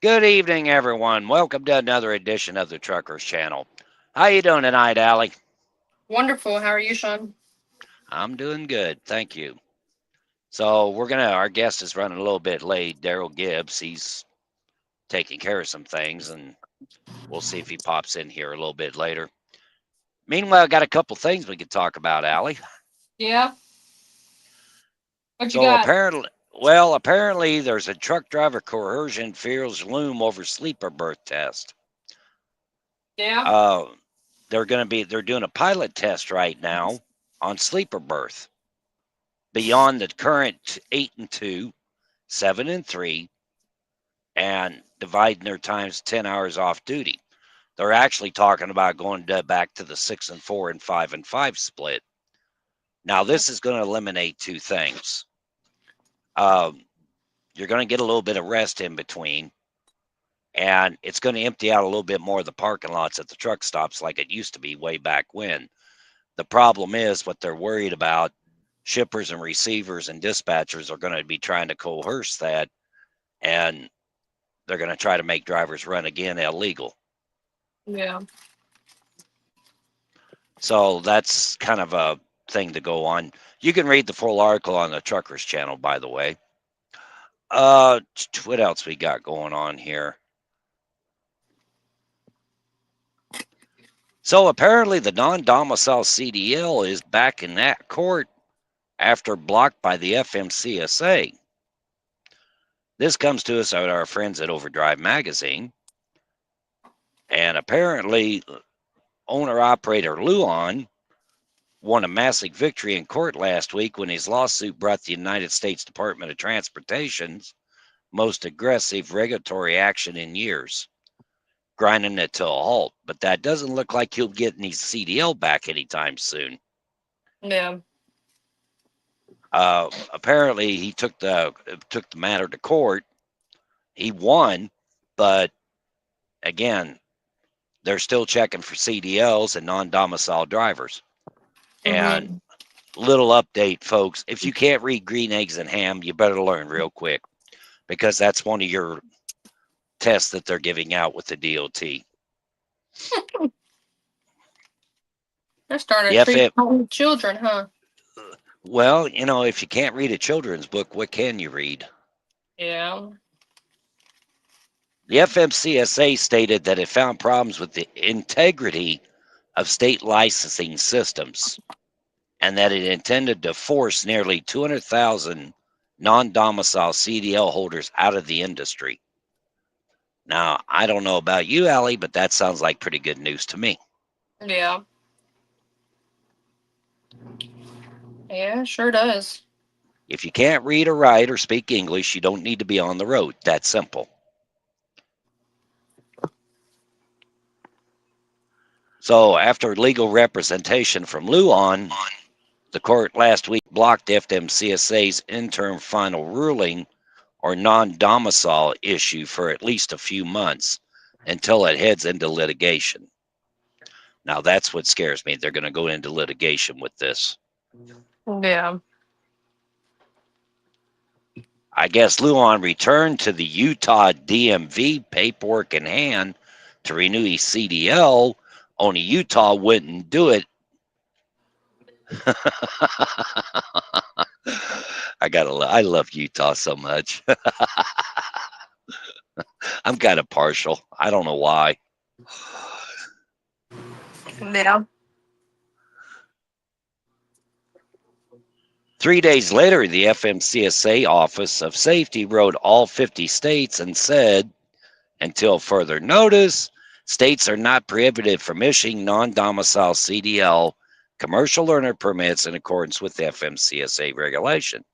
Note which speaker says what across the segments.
Speaker 1: Good evening, everyone. Welcome to another edition of the Truckers Channel. How you doing tonight, Allie?
Speaker 2: Wonderful. How are you, Sean?
Speaker 1: I'm doing good, thank you. So our guest is running a little bit late, Darryl Gibbs. He's taking care of some things, and we'll see if he pops in here a little bit later. Meanwhile, I got a couple things we could talk about, Allie.
Speaker 2: Yeah. What you
Speaker 1: So
Speaker 2: got?
Speaker 1: apparently there's a truck driver coercion fears loom over sleeper berth test.
Speaker 2: Yeah.
Speaker 1: Uh, they're doing a pilot test right now on sleeper berth beyond the current 8 and 2, 7 and 3, and dividing their times 10 hours off duty. They're actually talking about going back to the 6 and 4 and 5 and 5 split. Now, this is going to eliminate two things. Um, you're going to get a little bit of rest in between, and it's going to empty out a little bit more of the parking lots at the truck stops like it used to be way back when. The problem is what they're worried about. Shippers and receivers and dispatchers are going to be trying to coerce that, and they're going to try to make drivers run again illegal.
Speaker 2: Yeah.
Speaker 1: So that's kind of a thing to go on. You can read the full article on the Truckers Channel, by the way. What else we got going on here? So apparently the non-domicile CDL is back in that court after blocked by the FMCSA. This comes to us at our friends at Overdrive Magazine. And apparently, owner-operator Luan won a massive victory in court last week when his lawsuit brought the United States Department of Transportation's most aggressive regulatory action in years, grinding it to a halt. But that doesn't look like he'll get any CDL back anytime soon.
Speaker 2: Yeah.
Speaker 1: Apparently, he took the matter to court. He won, but again, they're still checking for CDLs and non-domicile drivers. And
Speaker 2: Mm-hmm.
Speaker 1: little update, folks. If you can't read green eggs and ham, you better learn real quick because that's one of your tests that they're giving out with the DOT.
Speaker 2: They're starting
Speaker 1: The
Speaker 2: to treat
Speaker 1: FM,
Speaker 2: children, huh?
Speaker 1: well, if you can't read a children's book, what can you read?
Speaker 2: Yeah.
Speaker 1: The FMCSA stated that it found problems with the integrity of state licensing systems and that it intended to force nearly 200,000 non domicile CDL holders out of the industry. Now, I don't know about you, Allie, but that sounds like pretty good news to me.
Speaker 2: Yeah. Yeah, sure does.
Speaker 1: If you can't read or write or speak English, you don't need to be on the road. That's simple. So, after legal representation from Luan, the court last week blocked FMCSA's interim final ruling or non domicile issue for at least a few months until it heads into litigation. Now, that's what scares me. They're going to go into litigation with this.
Speaker 2: Yeah.
Speaker 1: I guess Luan returned to the Utah DMV, paperwork in hand, to renew his CDL. Only Utah wouldn't do it. I love Utah so much. I'm kind of partial. I don't know why.
Speaker 2: Yeah.
Speaker 1: 3 days later, the FMCSA Office of Safety wrote all 50 states and said, until further notice, states are not prohibited from issuing non-domicile CDL commercial learner permits in accordance with FMCSA regulation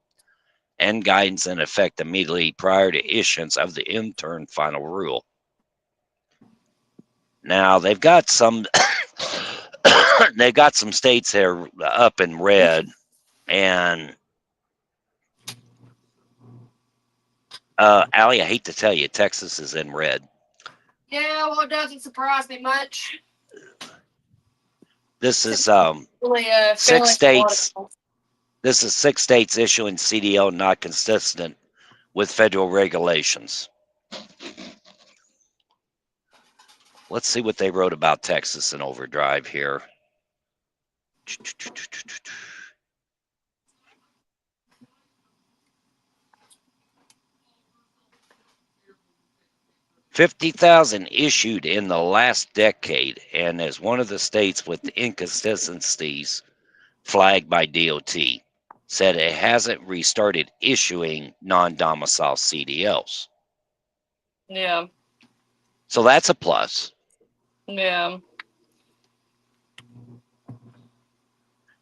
Speaker 1: and guidance in effect immediately prior to issuance of the interim final rule. Now they've got some states there up in red, and Allie, I hate to tell you, Texas is in red.
Speaker 2: Yeah, well, it doesn't surprise me much.
Speaker 1: This is
Speaker 2: Really,
Speaker 1: six
Speaker 2: failing
Speaker 1: states. This is 6 states issuing CDL not consistent with federal regulations. Let's see what they wrote about Texas and Overdrive here. $50,000 issued in the last decade, and as one of the states with inconsistencies flagged by DOT, said it hasn't restarted issuing non-domicile CDLs.
Speaker 2: Yeah.
Speaker 1: So that's a plus.
Speaker 2: Yeah.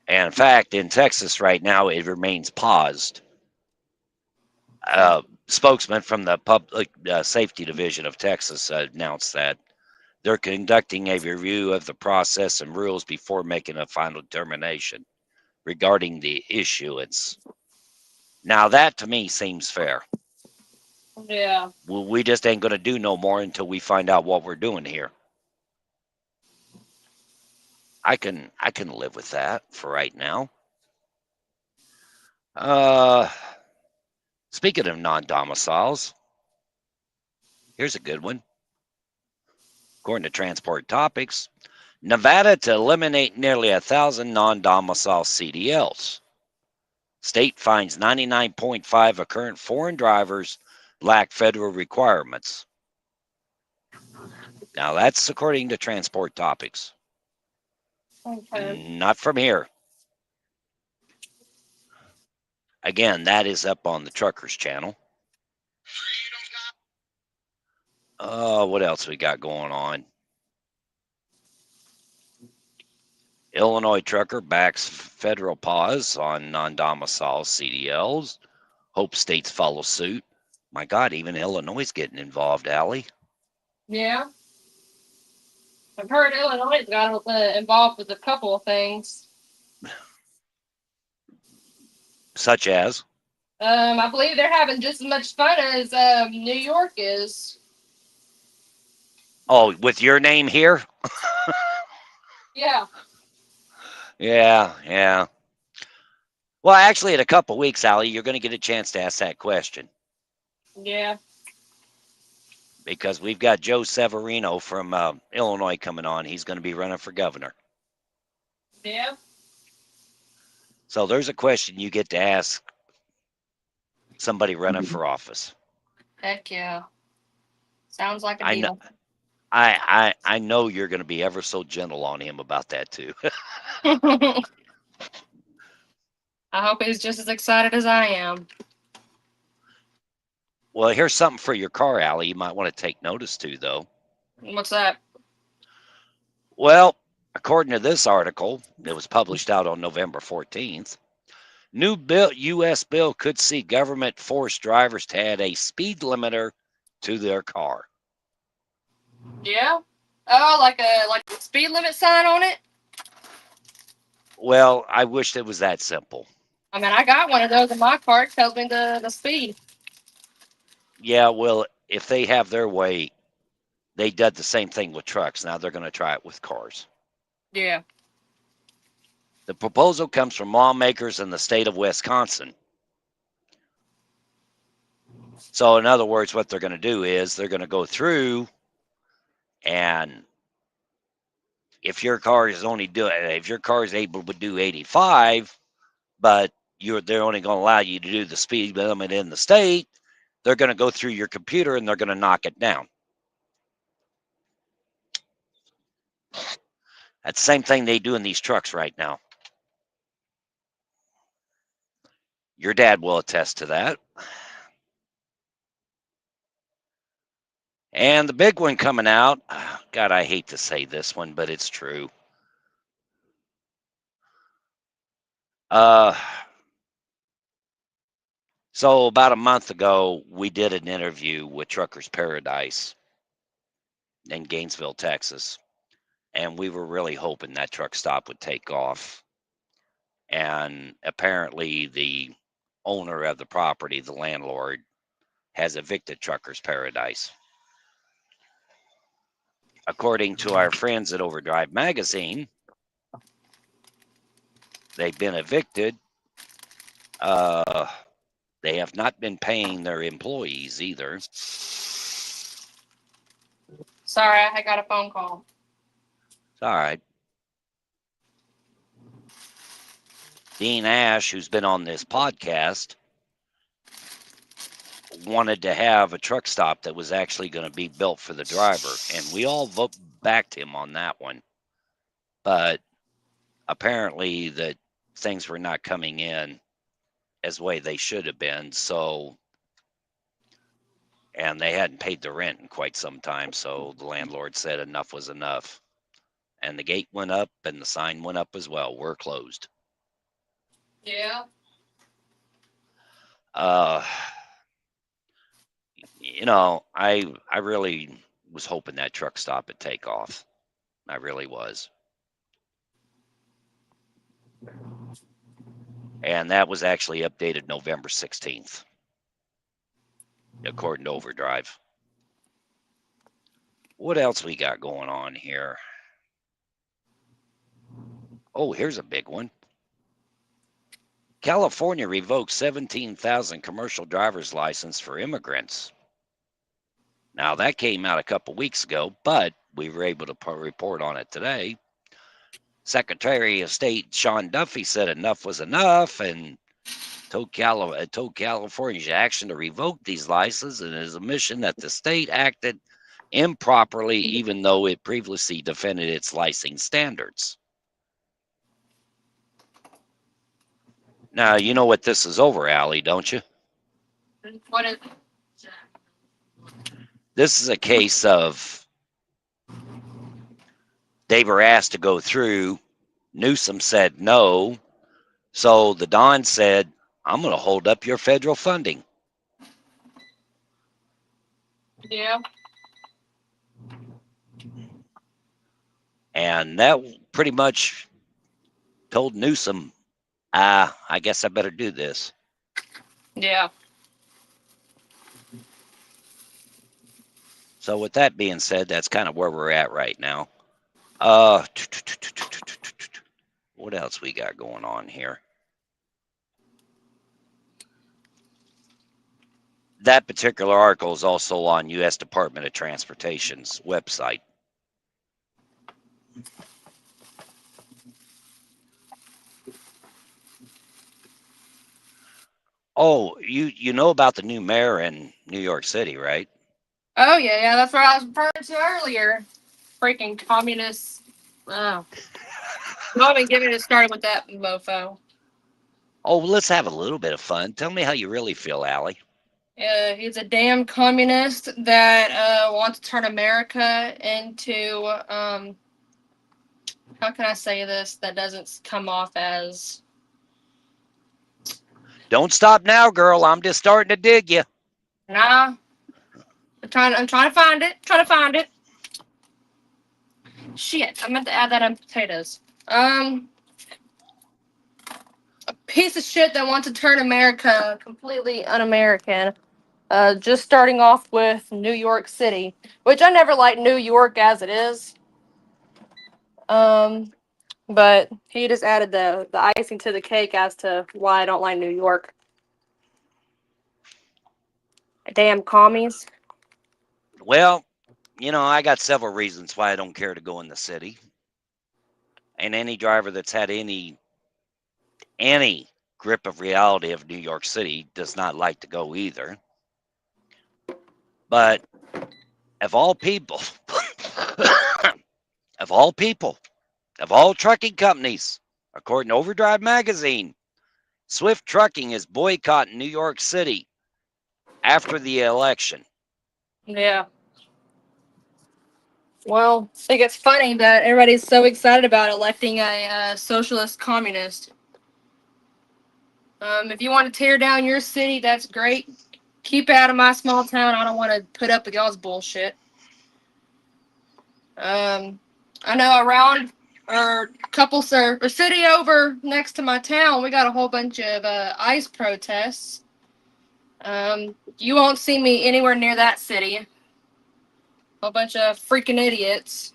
Speaker 1: And in fact, in Texas right now, it remains paused. Spokesman from the Public Safety Division of Texas announced that they're conducting a review of the process and rules before making a final determination regarding the issuance. Now, that to me seems fair.
Speaker 2: Yeah.
Speaker 1: We just ain't going to do no more until we find out what we're doing here. I can live with that for right now. Speaking of non-domiciles, here's a good one. According to Transport Topics, Nevada to eliminate nearly 1,000 non-domicile CDLs. State finds 99.5 of current foreign drivers lack federal requirements. Now that's according to Transport Topics.
Speaker 2: Okay.
Speaker 1: Not from here. Again, that is up on the Truckers channel. What else we got going on? Illinois trucker backs federal pause on non-domicile CDLs. Hope states follow suit. My God, even Illinois is getting involved, Allie.
Speaker 2: Yeah. I've heard Illinois got involved with a couple of things.
Speaker 1: Such as?
Speaker 2: I believe they're having just as much fun as New York is.
Speaker 1: Oh, with your name here?
Speaker 2: Yeah.
Speaker 1: Yeah. Well, actually, in a couple weeks, Allie, you're going to get a chance to ask that question.
Speaker 2: Yeah.
Speaker 1: Because we've got Joe Severino from Illinois coming on. He's going to be running for governor.
Speaker 2: Yeah.
Speaker 1: So there's a question you get to ask somebody running for office.
Speaker 2: Heck yeah. Sounds like a
Speaker 1: I know.
Speaker 2: deal.
Speaker 1: I know you're going to be ever so gentle on him about that too.
Speaker 2: I hope he's just as excited as I am.
Speaker 1: Well, here's something for your car, Allie. You might want to take notice to, though.
Speaker 2: What's that?
Speaker 1: Well, according to this article, it was published out on November 14th. New U.S. bill could see government force drivers to add a speed limiter to their car.
Speaker 2: Yeah. Oh, like a speed limit sign on it?
Speaker 1: Well, I wish it was that simple.
Speaker 2: I mean, I got one of those in my car. It tells me the speed.
Speaker 1: Yeah, well, if they have their way, they did the same thing with trucks. Now they're going to try it with cars.
Speaker 2: Yeah.
Speaker 1: The proposal comes from lawmakers in the state of Wisconsin. So, in other words, what they're going to do is they're going to go through, and if your car is able to do 85, but they're only going to allow you to do the speed limit in the state, they're going to go through your computer and they're going to knock it down. That's the same thing they do in these trucks right now. Your dad will attest to that. And the big one coming out, God, I hate to say this one, but it's true. So about a month ago, we did an interview with Truckers Paradise in Gainesville, Texas. And we were really hoping that truck stop would take off. And apparently the owner of the property, the landlord, has evicted Truckers Paradise. According to our friends at Overdrive Magazine, they've been evicted. They have not been paying their employees either.
Speaker 2: Sorry, I got a phone call.
Speaker 1: It's all right. Dean Ash, who's been on this podcast, wanted to have a truck stop that was actually going to be built for the driver, and we all backed him on that one. But apparently, that things were not coming in as way they should have been. So, and they hadn't paid the rent in quite some time. So the landlord said enough was enough, and the gate went up and the sign went up as well. We're closed.
Speaker 2: Yeah.
Speaker 1: You know, I really was hoping that truck stop would take off. I really was. And that was actually updated November 16th, according to Overdrive. What else we got going on here? Oh, here's a big one. California revokes 17,000 commercial driver's license for immigrants. Now, that came out a couple weeks ago, but we were able to report on it today. Secretary of State Sean Duffy said enough was enough and told California's action to revoke these licenses and his admission that the state acted improperly, even though it previously defended its licensing standards. Now, you know what this is over, Allie, don't you?
Speaker 2: What is it?
Speaker 1: This is a case of they were asked to go through. Newsom said no. So the Don said, I'm going to hold up your federal funding.
Speaker 2: Yeah.
Speaker 1: And that pretty much told Newsom, I guess I better do this.
Speaker 2: Yeah.
Speaker 1: So with that being said, that's kind of where we're at right now. What else we got going on here? That particular article is also on U.S. Department of Transportation's website. Oh, you know about the new mayor in New York City, right?
Speaker 2: Oh, yeah. That's what I was referring to earlier. Freaking communists. Oh. Not even getting it started with that mofo.
Speaker 1: Oh, let's have a little bit of fun. Tell me how you really feel, Allie.
Speaker 2: He's a damn communist that wants to turn America into, how can I say this that doesn't come off as...
Speaker 1: Don't stop now, girl. I'm just starting to dig you.
Speaker 2: Nah. I'm trying to find it. Trying to find it. Shit, I meant to add that on potatoes. A piece of shit that wants to turn America completely un-American. Just starting off with New York City, which I never liked New York as it is. But he just added the icing to the cake as to why I don't like New York. Damn commies.
Speaker 1: Well, you know, I got several reasons why I don't care to go in the city. And any driver that's had any grip of reality of New York City does not like to go either. But of all people, of all trucking companies, according to Overdrive Magazine, Swift Trucking is boycotting New York City after the election.
Speaker 2: Yeah. Well, I think it's funny that everybody's so excited about electing a socialist communist. If you want to tear down your city, that's great. Keep it out of my small town. I don't want to put up with y'all's bullshit. I know around or city over next to my town, we got a whole bunch of ICE protests. You won't see me anywhere near that city. A bunch of freaking idiots.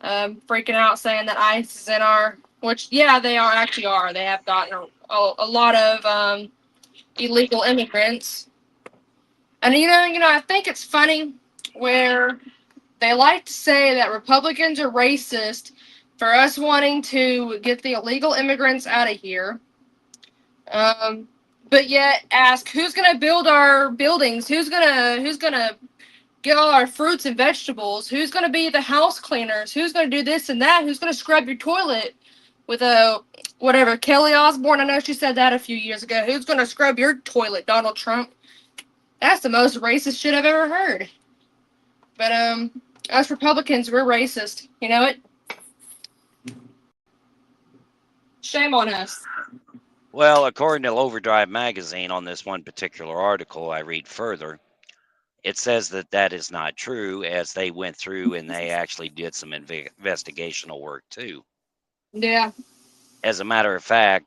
Speaker 2: Freaking out saying that ICE is in our, which yeah, they actually are. They have gotten a lot of illegal immigrants. And I think it's funny where they like to say that Republicans are racist for us wanting to get the illegal immigrants out of here. Um, but yet ask who's gonna build our buildings? Who's gonna get all our fruits and vegetables? Who's gonna be the house cleaners? Who's gonna do this and that? Who's gonna scrub your toilet with a whatever Kelly Osbourne? I know she said that a few years ago. Who's gonna scrub your toilet, Donald Trump? That's the most racist shit I've ever heard. But us Republicans, we're racist. You know it. Shame on us.
Speaker 1: Well, according to Overdrive magazine, on this one particular article, I read further. It says that that is not true, as they went through and they actually did some investigational work too.
Speaker 2: Yeah.
Speaker 1: As a matter of fact,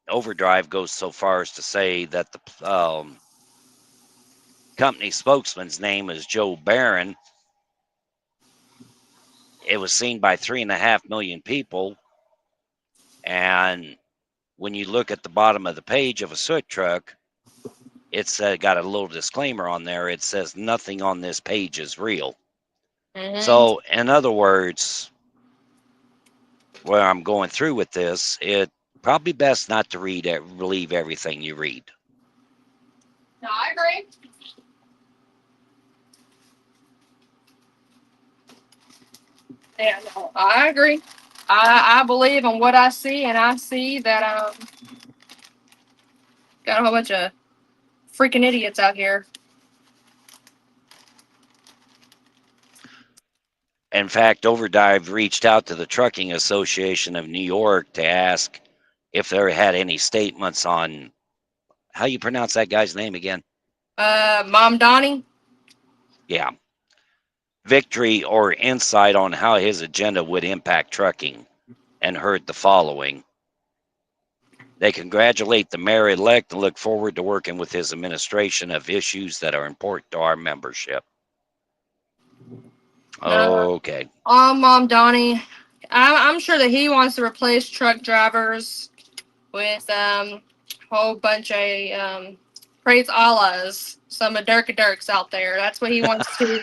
Speaker 1: Overdrive goes so far as to say that the company spokesman's name is Joe Barron. It was seen by 3.5 million people, and when you look at the bottom of the page of a soot truck, it's got a little disclaimer on there. It says nothing on this page is real.
Speaker 2: Mm-hmm.
Speaker 1: So, in other words, where I'm going through with this, it probably best not to believe everything you read.
Speaker 2: No, I agree. Yeah, no, I agree. I believe in what I see, and I see that got a whole bunch of freaking idiots out here.
Speaker 1: In fact, Overdrive reached out to the Trucking Association of New York to ask if there had any statements on how you pronounce that guy's name again.
Speaker 2: Mom Donnie.
Speaker 1: Yeah. Victory or insight on how his agenda would impact trucking, and heard the following. They congratulate the mayor-elect and look forward to working with his administration of issues that are important to our membership. Okay.
Speaker 2: Mom Donnie. I'm sure that he wants to replace truck drivers with whole bunch of praise Allahs, some of Dirks out there. That's what he wants to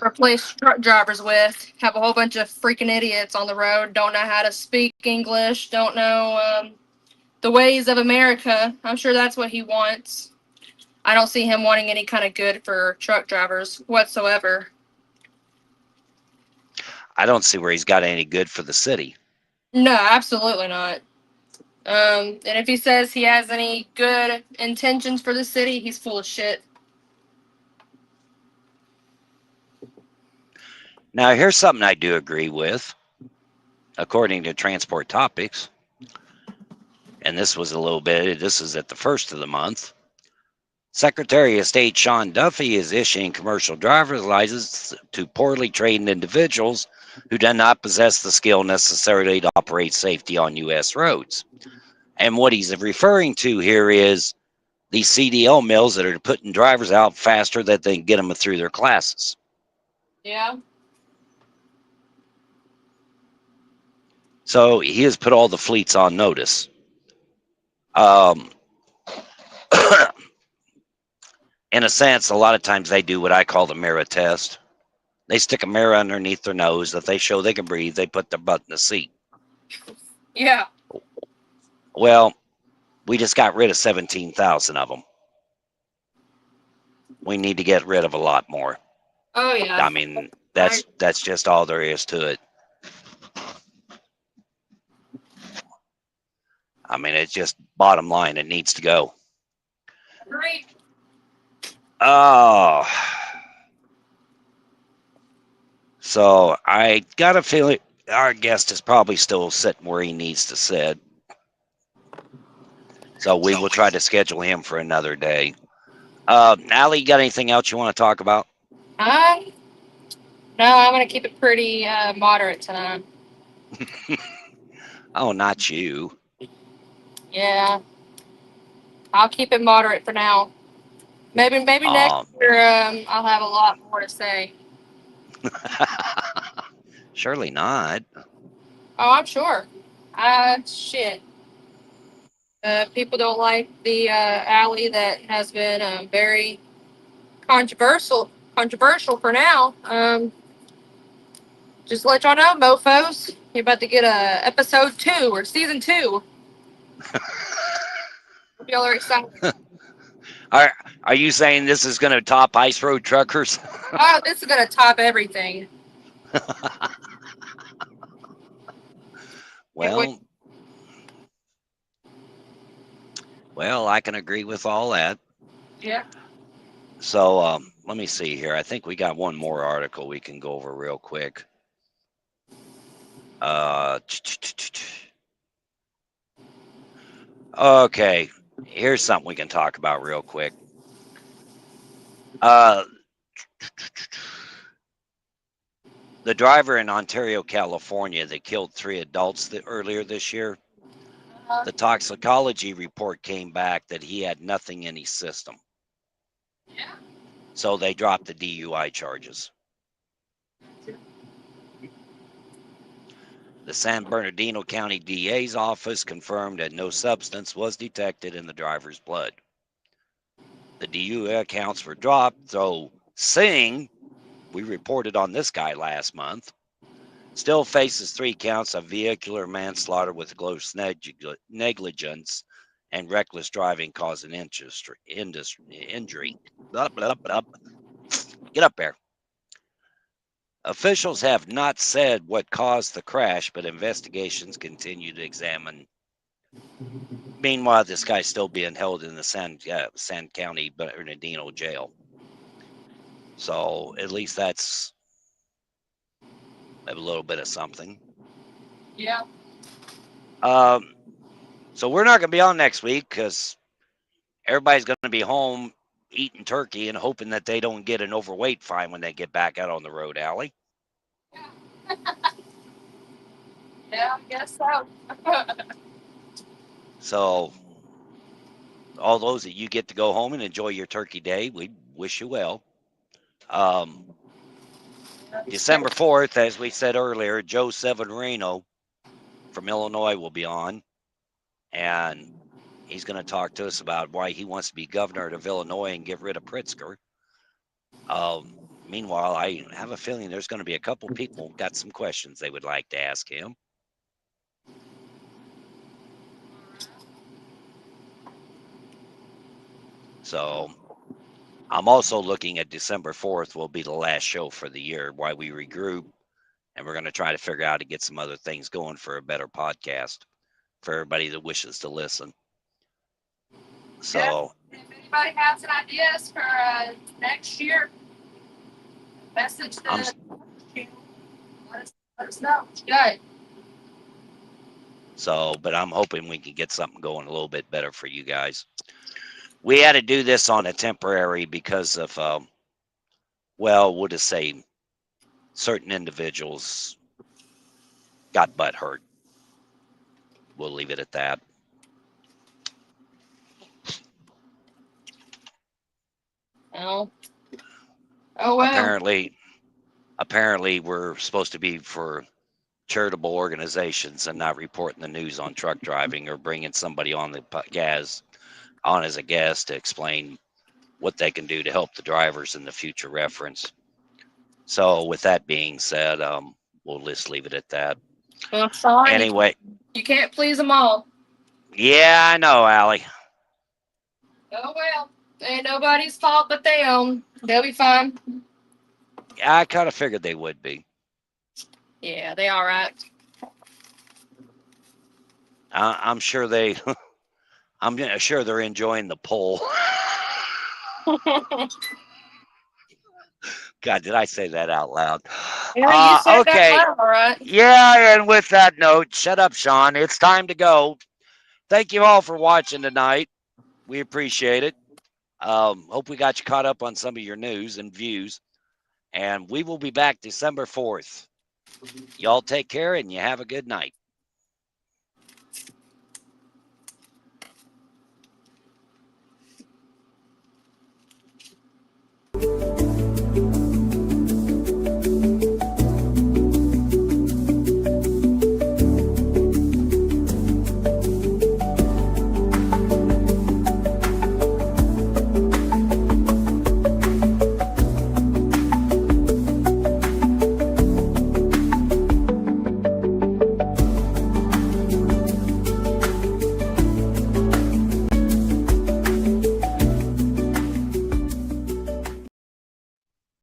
Speaker 2: replace truck drivers with. Have a whole bunch of freaking idiots on the road, don't know how to speak English, don't know the ways of America. I'm sure that's what he wants. I don't see him wanting any kind of good for truck drivers whatsoever.
Speaker 1: I don't see where he's got any good for the city.
Speaker 2: No, absolutely not. And if he says he has any good intentions for the city, he's full of shit.
Speaker 1: Now, here's something I do agree with, according to Transport Topics. And this was this is at the first of the month. Secretary of State Sean Duffy is issuing commercial driver's licenses to poorly trained individuals who do not possess the skill necessary to operate safety on U.S. roads. And what he's referring to here is these CDL mills that are putting drivers out faster that they can get them through their classes.
Speaker 2: Yeah.
Speaker 1: So he has put all the fleets on notice. In a sense, a lot of times they do what I call the mirror test. They stick a mirror underneath their nose. If they show they can breathe, they put their butt in the seat.
Speaker 2: Yeah.
Speaker 1: Well, we just got rid of 17,000 of them. We need to get rid of a lot more.
Speaker 2: Oh yeah.
Speaker 1: I mean, that's just all there is to it. I mean, it's just bottom line. It needs to go.
Speaker 2: Great.
Speaker 1: Oh. So I got a feeling our guest is probably still sitting where he needs to sit. So we will try to schedule him for another day. Allie, you got anything else you want to talk about?
Speaker 2: No, I'm going to keep it pretty moderate tonight.
Speaker 1: Oh, not you.
Speaker 2: Yeah. I'll keep it moderate for now. Maybe next year I'll have a lot more to say.
Speaker 1: Surely not.
Speaker 2: Oh, I'm sure. Shit. People don't like the alley that has been very controversial for now. Just let y'all know, mofos, you're about to get a episode 2 or season 2. Y'all are excited.
Speaker 1: Are you saying this is going to top Ice Road Truckers?
Speaker 2: Oh, this is gonna top everything.
Speaker 1: Well, I can agree with all that.
Speaker 2: Yeah.
Speaker 1: So let me see here. I think we got one more article we can go over real quick. Okay, here's something we can talk about real quick. The driver in Ontario, California, that killed 3 adults earlier this year, the toxicology report came back that he had nothing in his system.
Speaker 2: Yeah.
Speaker 1: So they dropped the DUI charges. The San Bernardino County DA's office confirmed that no substance was detected in the driver's blood. The DUI counts were dropped, though Singh, we reported on this guy last month, still faces 3 counts of vehicular manslaughter with gross negligence and reckless driving causing injury. Blah, blah, blah. Get up there. Officials have not said what caused the crash, but investigations continue to examine. Meanwhile, this guy's still being held in the San County Bernardino jail. So at least that's a little bit of something.
Speaker 2: Yeah.
Speaker 1: So we're not going to be on next week because everybody's going to be home eating turkey and hoping that they don't get an overweight fine when they get back out on the road, Allie.
Speaker 2: Yeah, I guess so.
Speaker 1: So all those that you get to go home and enjoy your turkey day, we wish you well. December 4th, as we said earlier, Joe Severino from Illinois will be on, and he's going to talk to us about why he wants to be governor of Illinois and get rid of Pritzker. Meanwhile, I have a feeling there's going to be a couple people who got some questions they would like to ask him. So I'm also looking at December 4th will be the last show for the year, why we regroup, and we're going to try to figure out how to get some other things going for a better podcast for everybody that wishes to listen. So
Speaker 2: if anybody has any ideas for next year, message them. Let us know. Good.
Speaker 1: So, but I'm hoping we can get something going a little bit better for you guys. We had to do this on a temporary because of, we'll just say certain individuals got butt hurt. We'll leave it at that.
Speaker 2: Oh well.
Speaker 1: Apparently we're supposed to be for charitable organizations and not reporting the news on truck driving or bringing somebody on the on as a guest to explain what they can do to help the drivers in the future reference. So with that being said, we'll just leave it at that.
Speaker 2: Well, sorry.
Speaker 1: Anyway,
Speaker 2: you can't please them all.
Speaker 1: Yeah, I know, Allie.
Speaker 2: Oh well. Ain't nobody's fault but their own. They'll be fine.
Speaker 1: I kind of figured they would be.
Speaker 2: Yeah, they all right.
Speaker 1: I'm sure they. I'm sure they're enjoying the poll. God, did I say that out loud?
Speaker 2: Yeah, you said
Speaker 1: okay.
Speaker 2: that loud, all right.
Speaker 1: Yeah, and with that note, shut up, Sean. It's time to go. Thank you all for watching tonight. We appreciate it. Hope we got you caught up on some of your news and views. And we will be back December 4th. Y'all take care and you have a good night.